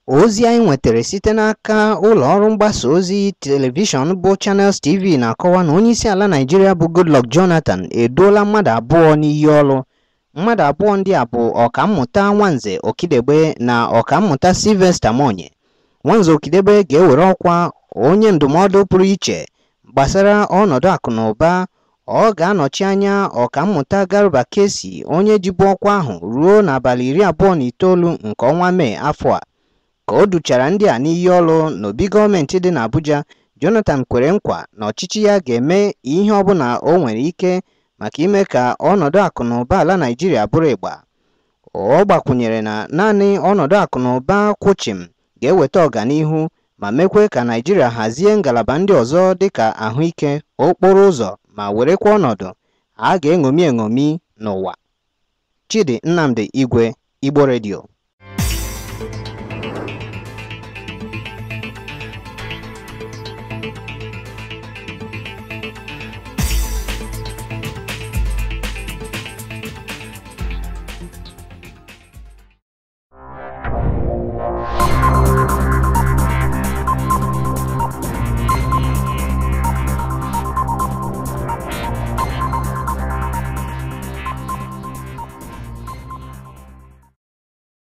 Ozi anyị nwetara site n'aka ụlọ ọrụ mgbasa ozi telivishọn bụ Channels TV na-akọwa na onyeisi ala Nigeria bụ Goodluck Jonathan edola mmadụ abụọ n'iyi ọrụ. Mmadụ abụọ ndị a bụ Ọkammụta Nwanze Okidegbe na Ọkammụta Sylvester Monye. Nwanze Okidegbe ga-ewere ọkwa onye ndụmọdụ pụrụ iche gbasara ọnọdụ akụ na ụba. Ọ ga-anọchi anya Ọkammụta Garba Kesi onye jibu ọkwa ahụ ruo n'abalị 29 nke ọnwa Mee afọ a. Ka o duchara ndị a n'iyi ọrụ n'obi gọọmenti dị n'Abuja, Jonathan kwere nkwa na ọchịchị ya ga-eme ihe ọbụla o nwere ike maka ime ka ọnọdụ akụ na ụba ala Nigeria bụrụ ịgba. Ọ gbakwunyere na naanị ọnọdụ akụ na ụba kwụchim ga-eweta ọganihu ma mekwe ka Nigeria hazie ngalaba ndị ọzọ dịka ahụike, okporo ụzọ ma werekwa ọnọdụ a ga-eṅomi n'ụwa. Chidi Nnamdi Igwe, Igbo Radio.